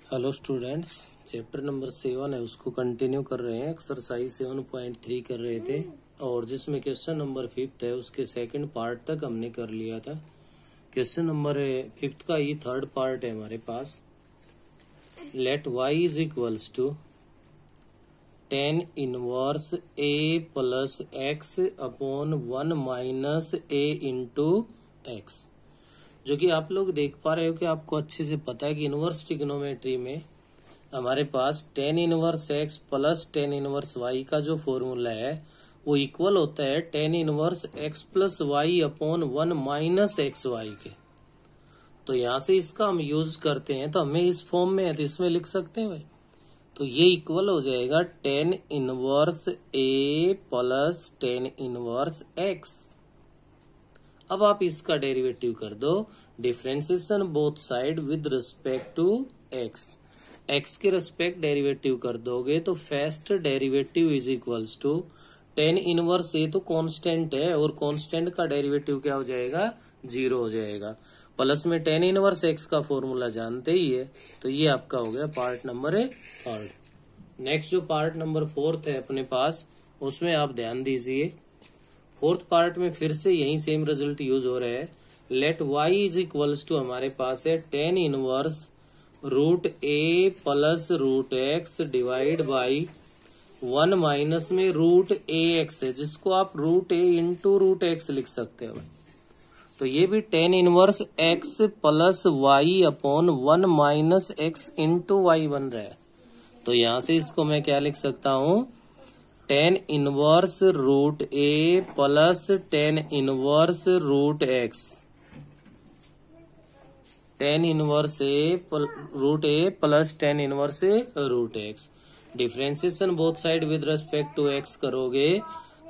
Hello students, chapter number 7 है उसको continue कर रहे हैं। एक्सरसाइज 7.3 कर रहे थे और जिसमें क्वेश्चन नंबर 5 है उसके सेकंड पार्ट तक हमने कर लिया था। क्वेश्चन नंबर 5 का ये थर्ड पार्ट है हमारे पास। Let y is equals to tan inverse a plus x upon 1 minus a into x. जो कि आप लोग देख पा रहे हो कि आपको अच्छे से पता है कि इनवर्स ट्रिग्नोमेट्री में हमारे पास tan inverse x plus tan inverse y का जो फॉर्मूला है वो इक्वल होता है tan inverse x plus y upon 1 minus x y के। तो यहाँ से इसका हम यूज करते हैं तो हमें इस फॉर्म में है तो इसमें लिख सकते हैं भाई। तो ये इक्वल हो जाएगा tan inverse a plus tan inverse x। अब आप इसका डेरिवेटिव कर दो, differentiation both side with respect to x। x के रिस्पेक्ट डेरिवेटिव कर दोगे तो first derivative is equals to tan inverse a तो कांस्टेंट है और कांस्टेंट का डेरिवेटिव क्या हो जाएगा, 0 हो जाएगा। प्लस में tan इनवर्स x का फॉर्मूला जानते ही है। तो ये आपका हो गया पार्ट नंबर 3। नेक्स्ट जो पार्ट नंबर 4 है अपने पास उसमें आप ध्यान दीजिए। फोर्थ पार्ट में फिर से यही सेम रिजल्ट यूज हो रहा है। Let y is equals to हमारे पास है tan inverse root a plus root x divide by 1 minus में रूट a x है, जिसको आप root a into root x लिख सकते हो। तो ये भी tan inverse x plus y upon 1 minus x into y बन रहा है। तो यहां से इसको मैं क्या लिख सकता हूं, tan inverse root a plus tan inverse root x। tan inverse root a plus tan inverse root x। Differentiation both side with respect to x करोगे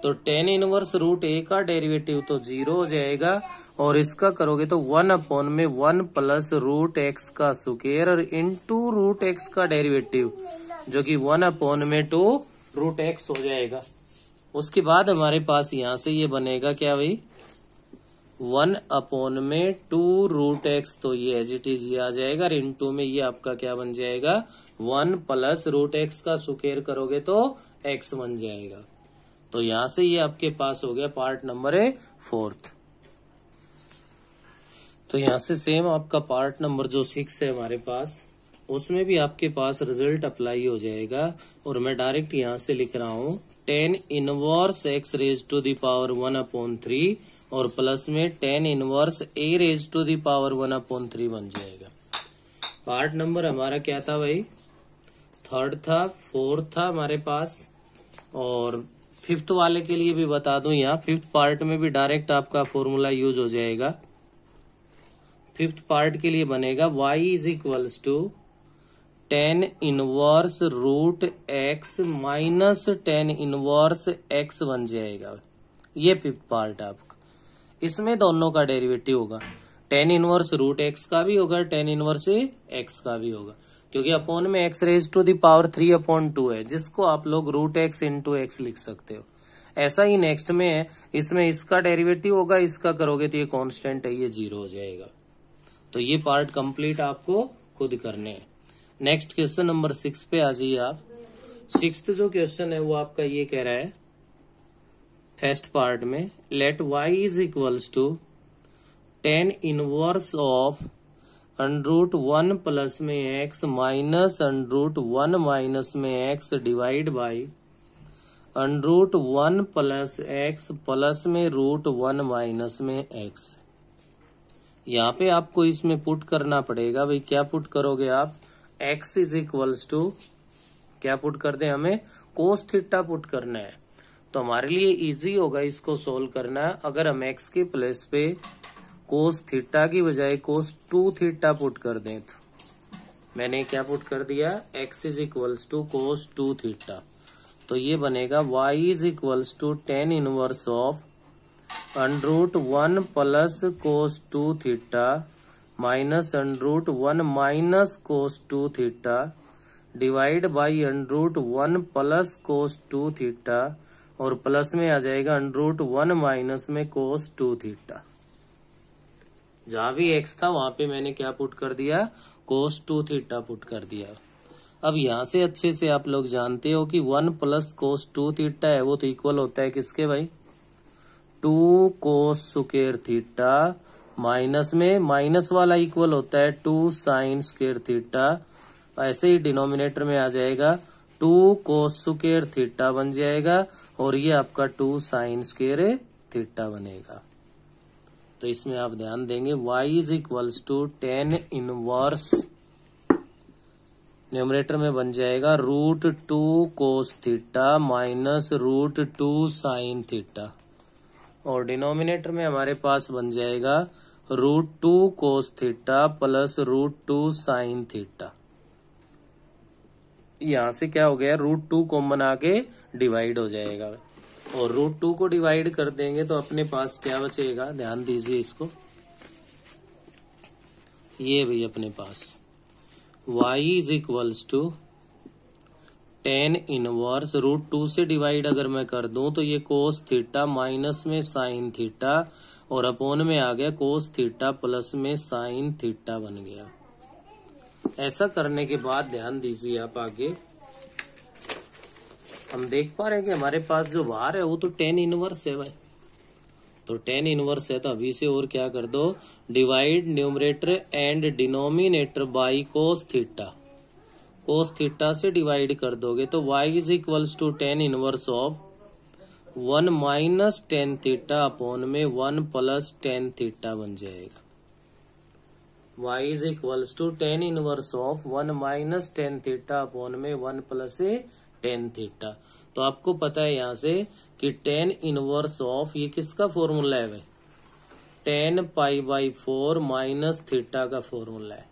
तो tan इनवर्स रूट a का डेरिवेटिव तो 0 हो जाएगा और इसका करोगे तो 1 अपॉन में 1 प्लस रूट x का स्क्वायर और इंटू रूट x का डेरिवेटिव जो कि 1 अपॉन में 2 रूट एक्स हो जाएगा। उसके बाद हमारे पास यहां से ये बनेगा क्या भाई, 1 अपॉन में 2 रूट एक्स। तो ये एज इट इज ये आ जाएगा और इंटू में ये आपका क्या बन जाएगा, 1 प्लस रूट एक्स का स्क्वायर करोगे तो एक्स बन जाएगा। तो यहां से ये आपके पास हो गया पार्ट नंबर 4। तो यहां से सेम आपका पार्ट नंबर जो 6 है हमारे पास उसमें भी आपके पास रिजल्ट अप्लाई हो जाएगा। और मैं डायरेक्ट यहां से लिख रहा हूं tan inverse x raise to the power 1 upon 3 और प्लस में tan inverse a raise to the power 1 upon 3 बन जाएगा। पार्ट नंबर हमारा क्या था भाई, 3rd था, 4th था हमारे पास। और 5th वाले के लिए भी बता दूं, यहाँ 5th पार्ट में भी डायरेक्ट आपका फॉर्मूला यूज हो जाएगा। 5th पार्ट के लिए बनेगा y is equals to tan inverse root x minus tan inverse x बन जाएगा। ये 5th पार्ट आपका, इसमें दोनों का डेरिवेटिव होगा। tan इनवर्स रूट x का भी होगा, tan इनवर्स x का भी होगा, क्योंकि अपॉन में x raise to the power 3 upon 2 है, जिसको आप लोग रूट x इंटू x लिख सकते हो। ऐसा ही नेक्स्ट में है, इसमें इसका डेरिवेटिव होगा, इसका करोगे तो ये कांस्टेंट है, ये 0 हो जाएगा। तो ये पार्ट कंप्लीट आपको खुद करने हैं। नेक्स्ट क्वेश्चन नंबर 6 पे आ जाइए आप। 6th जो क्वेश्चन है वो आपका ये कह रहा है फर्स्ट पार्ट में, let y is equals to tan inverse of under root 1 plus में x माइनस अंडरूट 1 माइनस में x divide by under root 1 plus x plus में रूट 1 माइनस में x। यहाँ पे आपको इसमें पुट करना पड़ेगा भाई। क्या पुट करोगे आप, x इज इक्वल्स टू क्या पुट कर दे, हमें कोस थीटा पुट करना है। तो हमारे लिए इजी होगा इसको सोल्व करना। अगर हम x के प्लेस पे कोस थीटा की बजाय कोस 2 थीटा पुट कर दें तो मैंने क्या पुट कर दिया, x is equals to cos 2 theta. तो ये बनेगा y is equals to tan inverse of under root 1 plus cos 2 theta minus under root 1 minus cos 2 theta divide by under root 1 plus cos 2 theta और प्लस में आ जाएगा अंडरूट 1 माइनस में कोस 2 theta. जहां भी x था वहां पे मैंने क्या पुट कर दिया, कोस 2 थीटा पुट कर दिया। अब यहां से अच्छे से आप लोग जानते हो कि 1 प्लस कोस 2 थीटा है वो तो इक्वल होता है किसके भाई, 2 कोस स्क्वायर थीटा माइनस में माइनस वाला इक्वल होता है 2 साइन स्क्वायर थीटा। ऐसे ही डिनोमिनेटर में आ जाएगा 2 कोस स्क्वायर थीटा बन जाएगा और ये आपका 2 साइन स्क्वायर थीटा बनेगा। तो इसमें आप ध्यान देंगे y is equals to tan inverse, numerator में बन जाएगा √2 cos theta minus √2 sine theta और डिनोमिनेटर में हमारे पास बन जाएगा √2 cos theta plus √2 sine theta. यहां से क्या हो गया, √2 कॉमन आके डिवाइड हो जाएगा और √2 को डिवाइड कर देंगे तो अपने पास क्या बचेगा, ध्यान दीजिए इसको, ये भी अपने पास y is equals to tan inverse √2 से डिवाइड अगर मैं कर दूं तो ये कोस थीटा माइनस में साइन थीटा और अपोन में आ गया कोस थीटा प्लस में साइन थीटा बन गया। ऐसा करने के बाद ध्यान दीजिए आप आगे, हम देख पा रहे हैं कि हमारे पास जो बाहर है वो तो tan इनवर्स है भाई, तो tan इनवर्स है तो अभी से और क्या कर दो, divide numerator and denominator by cos theta, cos theta से डिवाइड कर दोगे तो y is equals to tan inverse of 1 minus tan theta upon में 1 प्लस tan थीटा बन जाएगा। y is equals to tan inverse of 1 minus tan theta upon में 1 plus tan theta. तो आपको पता है यहां से कि tan इनवर्स ऑफ ये किसका फॉर्मूला है भाई, tan π/4 माइनस थीटा का फॉर्मूला है।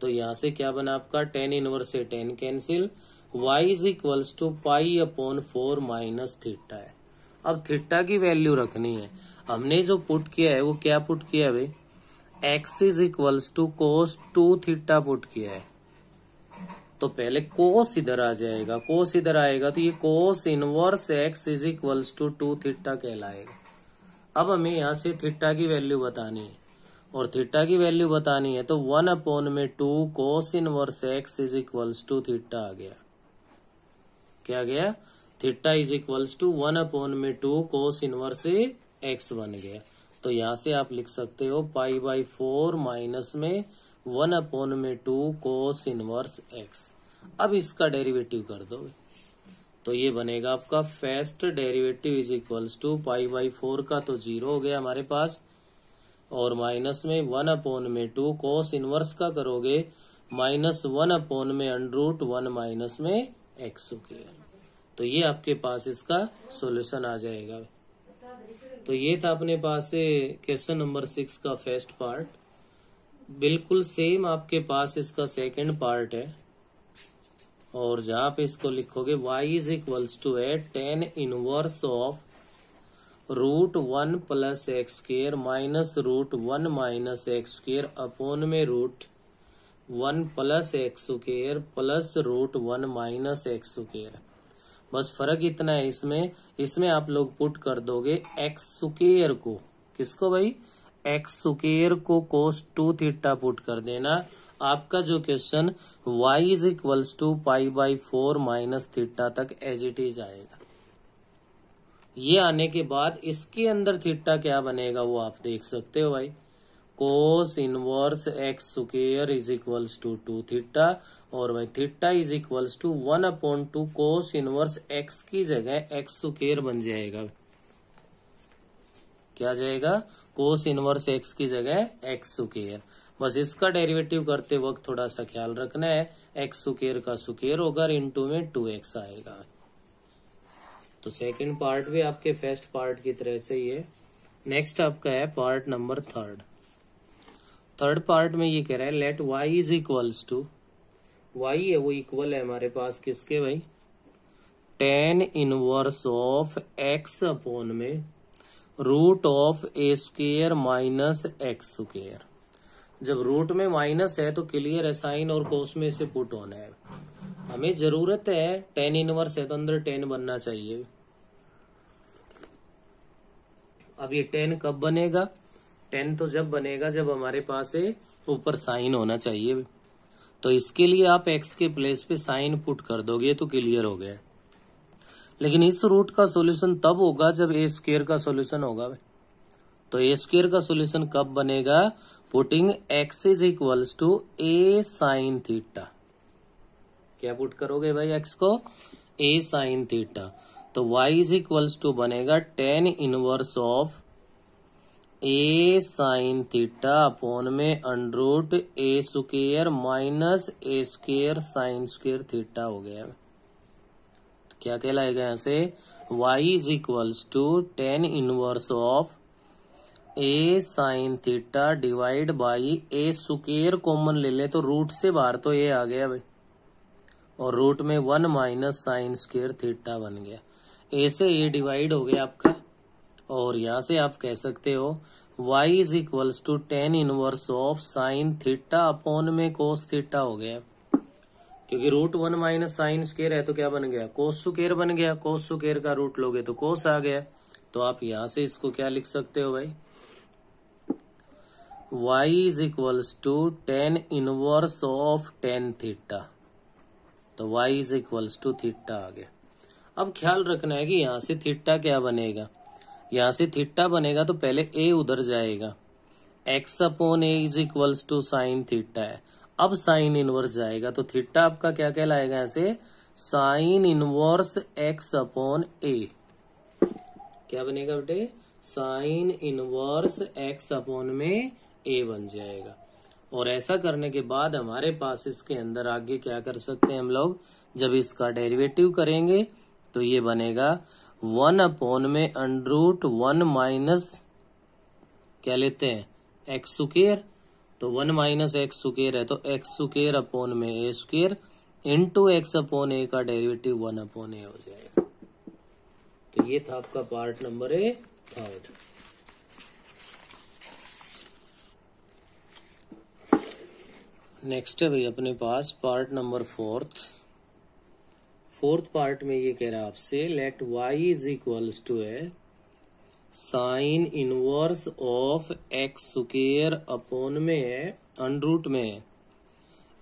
तो यहां से क्या बना आपका, tan इनवर्स से tan cancel, y is equals to π/4 minus theta है। अब थीटा की वैल्यू रखनी है, हमने जो पुट किया है वो क्या पुट किया है भाई, x is equals to cos 2 theta put किया है। तो पहले कोस इधर आ जाएगा, कोस इधर आएगा तो ये cos inverse x is equals to 2 theta कहलाएगा। अब हमें यहाँ से थीटा की वैल्यू बतानी है और थीटा की वैल्यू बतानी है तो 1 अपॉन में 2 cos inverse x is equals to theta आ गया। क्या गया, theta is equals to 1 upon में 2 कोस इनवर्स x बन गया। तो यहाँ से आप लिख सकते हो π/4 माइनस में 1 अपॉन में 2 कोस इनवर्स x। अब इसका डेरिवेटिव कर दो तो ये बनेगा आपका first derivative is equals to π/4 का तो 0 हो गया हमारे पास और माइनस में 1 अपॉन में 2 कोस इनवर्स का करोगे माइनस 1 अपॉन में √1 माइनस में x हो गया। तो ये आपके पास इसका सॉल्यूशन आ जाएगा। तो ये था अपने पास क्वेश्चन नंबर 6 का फर्स्ट पार्ट। बिल्कुल सेम आपके पास इसका सेकंड पार्ट है और जहां पे इसको लिखोगे y is equals to tan inverse of √1 plus x square minus √1 minus x square upon में √1 plus x square plus √1 minus x square. बस फर्क इतना है इसमें आप लोग पुट कर दोगे एक्स स्क्र को, किसको भाई, एक्स स्क्र को कोस 2 थीटा पुट कर देना। आपका जो question y is equals to π/4 minus theta तक एज इट इज आएगा। ये आने के बाद इसके अंदर थीटा क्या बनेगा वो आप देख सकते हो भाई, cos inverse x square is equals to 2 theta और भाई theta is equals to 1/2 cos inverse x की जगह एक्स स्क्र बन जाएगा। क्या जाएगा, कोस इनवर्स एक्स की जगह एक्स स्क्र। बस इसका डेरिवेटिव करते वक्त थोड़ा सा ख्याल रखना है, एक्स स्क्र का स्क्र होगा, इनटू में 2x आएगा। तो सेकंड पार्ट भी आपके फर्स्ट पार्ट की तरह से ही है। नेक्स्ट आपका है पार्ट नंबर थर्ड पार्ट में ये कह रहा है let y is equals to, y है वो इक्वल है हमारे पास किसके भाई, tan inverse of x upon में root of a square minus x square. जब रूट में माइनस है तो क्लियर है, साइन और कोस में से पुट होना है। हमें जरूरत है tan इनवर्स है तो अंदर tan बनना चाहिए। अब ये tan कब बनेगा, tan तो जब बनेगा जब हमारे पास ऊपर साइन होना चाहिए। तो इसके लिए आप x के प्लेस पे साइन पुट कर दोगे तो क्लियर हो गया। लेकिन इस रूट का सॉल्यूशन तब होगा जब ए स्क्वायर का सॉल्यूशन होगा। तो ए स्क्वायर का सॉल्यूशन कब बनेगा? Putting x is equals to a sine theta. क्या पुट करोगे भाई x को? A sine theta. तो y इज इक्वल्स टू बनेगा tan inverse of a sine theta upon में under root a square minus a square sine square theta हो गया। तो क्या कहलाएगा यहाँ से? y is equals to tan inverse of a sine theta divide by a square common ले ले तो रूट से बाहर तो ए आ गया भाई, और रूट में 1 माइनस साइन स्क्वायर थीटा बन गया। ए से ए डिवाइड हो गया आपका, और यहां से आप कह सकते हो y is equals to tan inverse of sine theta upon में कोस थीटा हो गया, क्योंकि रूट 1 माइनस साइन स्क्वायर है तो क्या बन गया? कोस स्क्वायर बन गया। कोस स्क्वायर का रूट लोगे तो कोस आ गया। तो आप यहां से इसको क्या लिख सकते हो भाई? y is equals to tan inverse of tan theta. तो y is equals to theta आ गया। अब ख्याल रखना है कि यहां से थीटा क्या बनेगा। यहां से थीटा बनेगा तो पहले a उधर जाएगा, x upon a is equals to sine theta है। अब साइन इनवर्स जाएगा तो थीटा आपका क्या कहलाएगा? यहाँ से साइन इनवर्स x अपॉन ए। क्या बनेगा बेटे? साइन इनवर्स x अपॉन में a बन जाएगा। और ऐसा करने के बाद हमारे पास इसके अंदर आगे क्या कर सकते हैं हम लोग? जब इसका डेरिवेटिव करेंगे तो ये बनेगा 1 अपॉन में अंडर रूट 1 माइनस क्या लेते हैं? X square. तो 1 माइनस एक्स स्क्वायर है तो एक्स स्क्वायर अपॉन में a square into x upon ए का डेरिवेटिव 1 अपॉन ए हो जाएगा। तो ये था आपका part number a third. Next है भाई अपने पास part number fourth. Fourth part में ये कह रहा है आपसे let y is equals to है sine inverse of x square upon में है अंडर रूट में है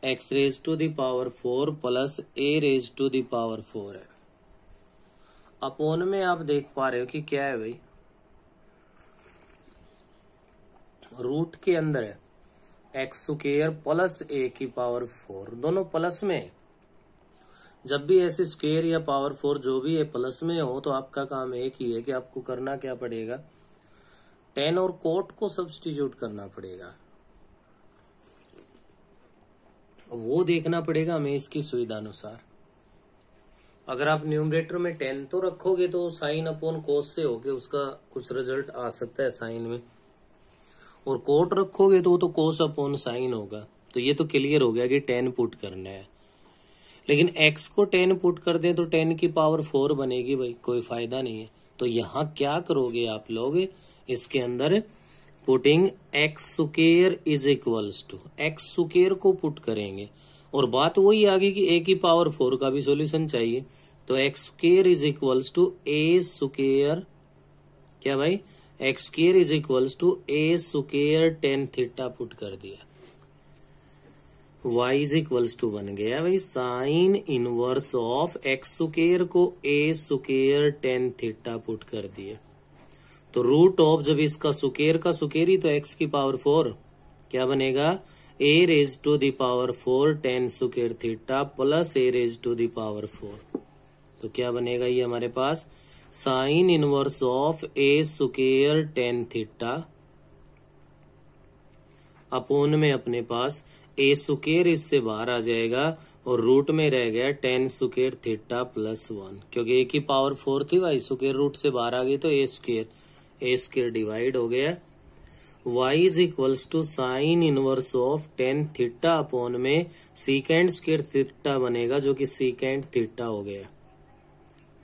x raise to the power 4 plus a raise to the power 4 है। अपॉन में आप देख पा रहे हो कि क्या है भाई? रूट के अंदर है एक्स स्क्वायर प्लस ए की पावर 4, दोनों प्लस में है। जब भी ऐसे स्क्वायर या पावर 4 जो भी है प्लस में हो तो आपका काम एक ही है कि आपको करना क्या पड़ेगा? tan और cot को सब्स्टिट्यूट करना पड़ेगा। वो देखना पड़ेगा हमें इसकी सुविधा अनुसार। अगर आप न्यूमरेटर में tan तो रखोगे तो साइन अपॉन कोस से होके उसका कुछ रिजल्ट आ सकता है साइन में, और cot रखोगे तो वो तो कोस अपॉन साइन होगा। तो ये तो क्लियर हो गया कि tan पुट करना है। लेकिन x को 10 पुट कर दें तो 10 की पावर 4 बनेगी भाई, कोई फायदा नहीं है। तो यहाँ क्या करोगे आप लोग? इसके अंदर putting x square is equals to x square को पुट करेंगे, और बात वही आ गई कि a की पावर 4 का भी सॉल्यूशन चाहिए। तो x square is equals to a square, क्या भाई? X square is equals to a square tan theta put कर दिया। y इज इक्वल्स टू बन गया भाई sine inverse of x square को a square tan theta put कर दिया। तो रूट ऑफ जब इसका स्क्वायर का स्क्वायर ही तो x की पावर 4 क्या बनेगा? a raise to the power 4 tan square theta plus a raise to the power 4। तो क्या बनेगा ये हमारे पास? Sine inverse of a square tan theta upon में अपने पास ए स्क्वायर इससे बाहर आ जाएगा और रूट में रह गया tan स्क्वायर थीटा प्लस 1, क्योंकि ए की पावर 4 थी भाई, स्क्वायर रूट से बाहर आ गई तो ए स्क्वायर डिवाइड हो गया। y is equals to sine inverse of tan theta upon में सीकेंड स्क्वायर थीटा बनेगा जो कि सीकेंड थीटा हो गया।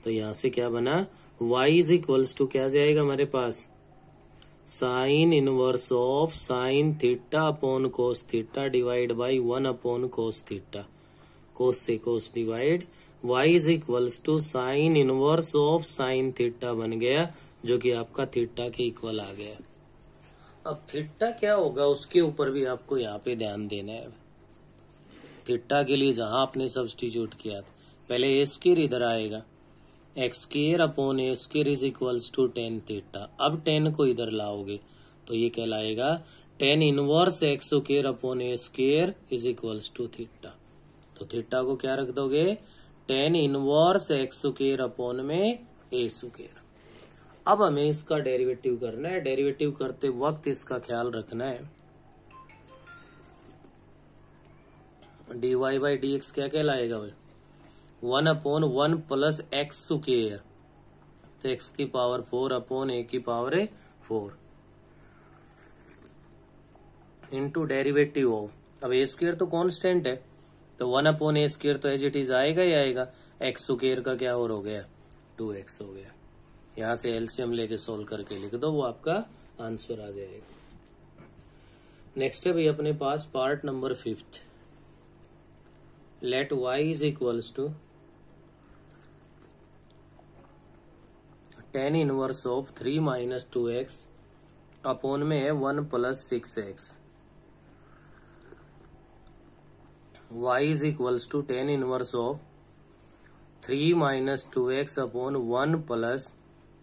तो यहां से क्या बना? y इज इक्वल्स टू क्या जाएगा हमारे पास? Sine inverse of sine theta upon cos theta divide by 1 upon cos theta, cos से cos divide. y is equals to sine inverse of sine theta बन गया जो कि आपका थीटा के इक्वल आ गया। अब थीटा क्या होगा उसके ऊपर भी आपको यहाँ पे ध्यान देना है। थीटा के लिए जहां आपने सब्स्टिट्यूट किया था, पहले ए स्क्वायर इधर आएगा, x square upon a square is equals to tan theta. अब टेन को इधर लाओगे तो ये कहलाएगा tan inverse x square upon a square is equals to theta. तो थीटा को क्या रख दोगे, tan inverse x square upon में ए स्क्वायर। अब हमें इसका डेरिवेटिव करना है। डेरिवेटिव करते वक्त इसका ख्याल रखना है, dy बाई डी एक्स क्या कहलाएगा भाई, 1/1 प्लस एक्स स्क्वायर, तो एक्स की पावर 4 अपॉन ए की पावर 4 इंटू डेरिवेटिव ऑफ, अब ए स्क्वायर तो कांस्टेंट है तो 1 अपॉन ए स्क्वायर तो एज इट इज आएगा ही आएगा, एक्स स्क्वायर का क्या और हो गया 2x हो गया। यहां से एलसीएम लेके सोल्व करके लिख दो, वो आपका आंसर आ जाएगा। नेक्स्ट है भाई अपने पास part number 5, let y is equals to tan inverse of 3 minus 2x upon में है 1 plus 6x। y is equals to tan inverse of 3 minus 2x upon 1 plus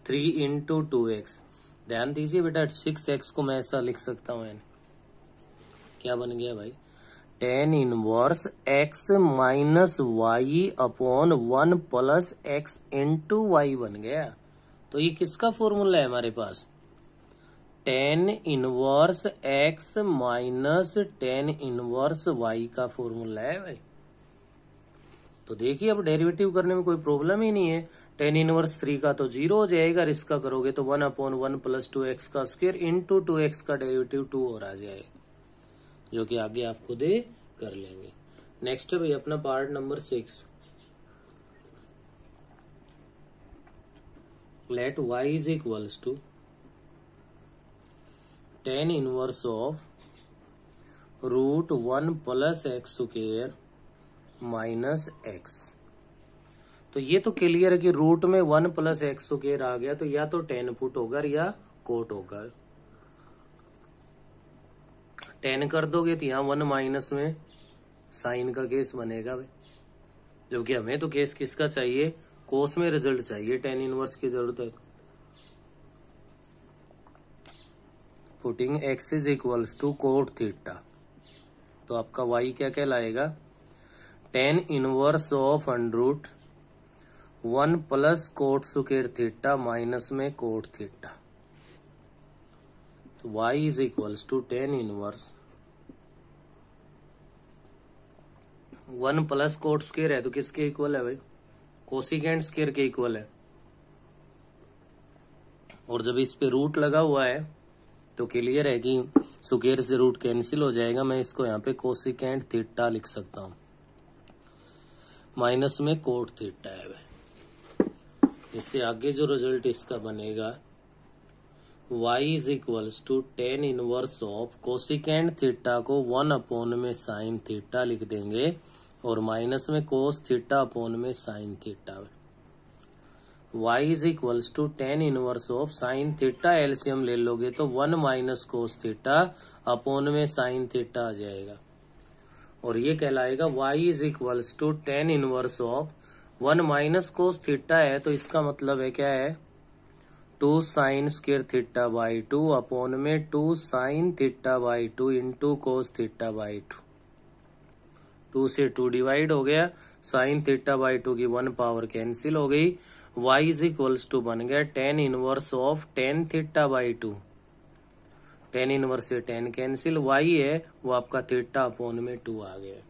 3 into 2x। ध्यान दीजिए बेटा 6x को मैं ऐसा लिख सकता हूं, क्या बन गया भाई, tan inverse x minus y upon 1 plus x into y बन गया। तो ये किसका फॉर्मूला है हमारे पास, tan inverse x minus tan inverse y का फॉर्मूला है भाई। तो देखिए अब डेरिवेटिव करने में कोई प्रॉब्लम ही नहीं है। टेन इनवर्स 3 का तो 0 हो जाएगा, इसका करोगे तो 1/1 प्लस 2x का स्क्वायर इंटू 2x का डेरिवेटिव 2 और आ जाएगा, जो कि आगे आप खुद ही कर लेंगे। नेक्स्ट है भाई अपना part number 6, let y is equals to tan inverse of root 1 plus x square minus x. तो ये तो क्लियर है कि रूट में 1 प्लस एक्स स्क्वायर आ गया, तो या तो टेन पुट होगा या कोट होगा। 10 कर दोगे तो यहाँ 1 माइनस में साइन का केस बनेगा भाई, जबकि हमें तो केस किसका चाहिए, कोस में रिजल्ट चाहिए, टेन इनवर्स की जरूरत है। Putting x is equals to cot theta, तो आपका y क्या कहलाएगा, tan inverse of under root 1 plus cot square theta minus में कोट थीटा। तो y is equals to tan inverse 1 plus cot square है तो किसके इक्वल है भाई, कोसिकेंट स्क्वायर के इक्वल है। और जब इस पे रूट लगा हुआ है तो क्लियर है कि स्क्वायर से रूट कैंसिल हो जाएगा। मैं इसको यहाँ पे कोसिकेंट थीटा लिख सकता हूँ, माइनस में कोट थीटा है भाई। इससे आगे जो रिजल्ट इसका बनेगा, y is equals to tan inverse of cosecant theta को 1 अपॉन में साइन थीटा लिख देंगे और माइनस में कोस थीटा अपॉन में sine theta. y is equals to tan inverse of sine theta, LCM ले लोगे तो 1 माइनस कोस थीटा अपॉन में साइन थीटा आ जाएगा। और ये कहलाएगा y is equals to tan inverse of 1 minus cos theta है, तो इसका मतलब है क्या है, 2 sine square theta by 2 upon में 2 sine theta by 2 into cos theta by 2। 2 से 2 डिवाइड हो गया, साइन थीटा बाई 2 की 1 पावर कैंसिल हो गई। y इज इक्वल्स टू बन गया ten inverse of tan theta by 2, tan inverse से 10 कैंसिल, y है वो आपका थीटा अपॉन में 2 आ गया।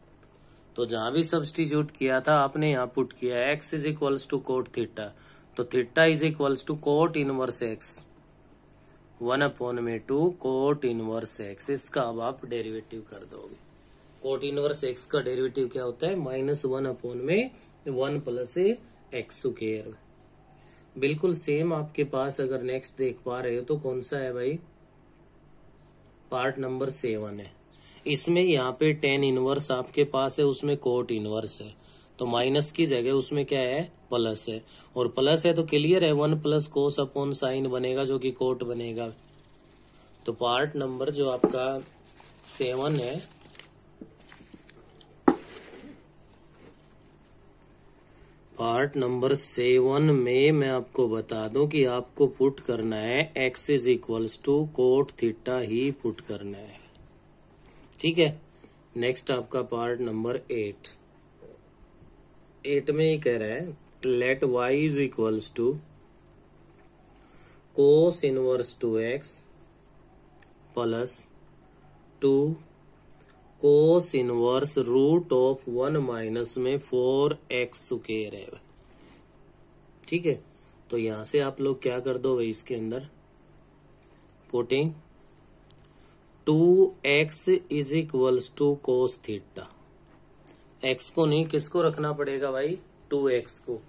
तो जहां भी सब्स्टिट्यूट किया था आपने यहाँ पुट किया x is equals to cot theta, तो theta is equals to cot inverse x, 1 upon में 2 कोट इनवर्स x। इसका अब आप डेरिवेटिव कर दोगे। कोट इनवर्स x का डेरिवेटिव क्या होता है, -1 अपॉन में 1 प्लस एक्स स्क्वायर। बिल्कुल सेम आपके पास अगर नेक्स्ट देख पा रहे हो तो कौन सा है भाई, पार्ट नंबर 7 है। इसमें यहाँ पे टेन इनवर्स आपके पास है, उसमें कोट इनवर्स है, तो माइनस की जगह उसमें क्या है प्लस है, और प्लस है तो क्लियर है 1 प्लस कोस अपॉन साइन बनेगा जो कि कोट बनेगा। तो पार्ट नंबर जो आपका 7 है, पार्ट नंबर 7 में मैं आपको बता दूं कि आपको पुट करना है x is equals to cot theta ही पुट करना है। ठीक है। नेक्स्ट आपका पार्ट नंबर 8 में ये कह रहा है let y is equals to cos inverse 2x plus 2 cos inverse root of 1 minus में 4x स्क्वायर है। ठीक है। तो यहां से आप लोग क्या कर दो भाई, इसके अंदर putting 2x is equals to cos theta. x को नहीं, किसको रखना पड़ेगा भाई, 2x को।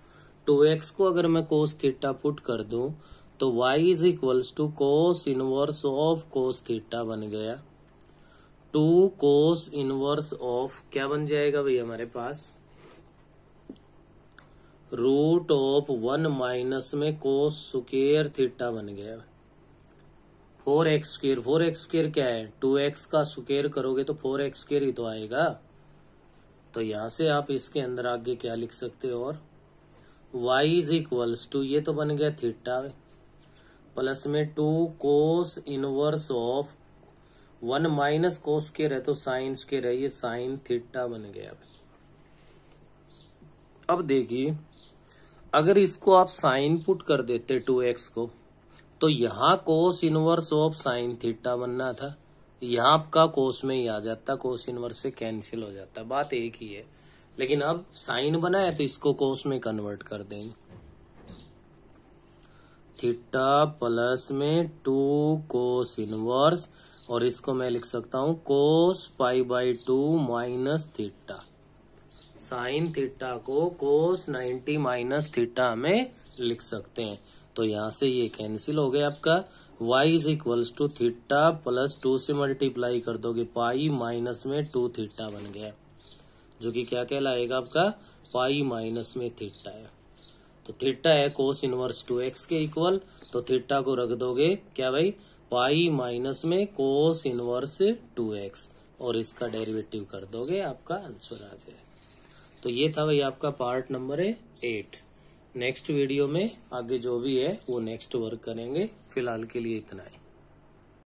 2x को अगर मैं कोस थीटा पुट कर दूं तो y is equals to cos inverse of cos theta बन गया। 2 कोस इनवर्स ऑफ क्या बन जाएगा भाई हमारे पास, रूट ऑफ 1 माइनस में कोस स्क्वायर थीटा बन गया। 4x स्क्वायर, 4x स्क्वायर क्या है, 2x का स्क्वायर करोगे तो 4x स्क्वायर ही तो आएगा। तो यहां से आप इसके अंदर आगे क्या लिख सकते हो, और y इज इक्वल्स टू, ये तो बन गया थीटा प्लस में 2 cos inverse of 1 minus cos square है तो साइन स्क्वायर है, ये साइन थीटा बन गया। अब देखिए अगर इसको आप साइन पुट कर देते 2x को, तो यहां कोस इनवर्स ऑफ साइन थीटा बनना था, यहां आपका कोस में ही आ जाता, कोस इनवर्स से कैंसिल हो जाता, बात एक ही है। लेकिन अब साइन बना है तो इसको कोस में कन्वर्ट कर देंगे। थीटा प्लस में 2 कोस इनवर्स, और इसको मैं लिख सकता हूं cos pi by 2 minus theta. Sine theta को कोस 90 माइनस थीटा में लिख सकते हैं। तो यहां से ये कैंसिल हो गया आपका। y is equals to theta plus 2 से मल्टीप्लाई कर दोगे पाई माइनस में 2 थीटा बन गया, जो कि क्या कहलाएगा आपका, पाई माइनस में थीटा है। तो थीटा है कोस इनवर्स 2x के इक्वल, तो थीटा को रख दोगे क्या भाई, पाई माइनस में कोस इनवर्स 2x, और इसका डेरिवेटिव कर दोगे, आपका आंसर आ जाए। तो ये था भाई आपका पार्ट नंबर 8। नेक्स्ट वीडियो में आगे जो भी है वो नेक्स्ट वर्क करेंगे। फिलहाल के लिए इतना ही।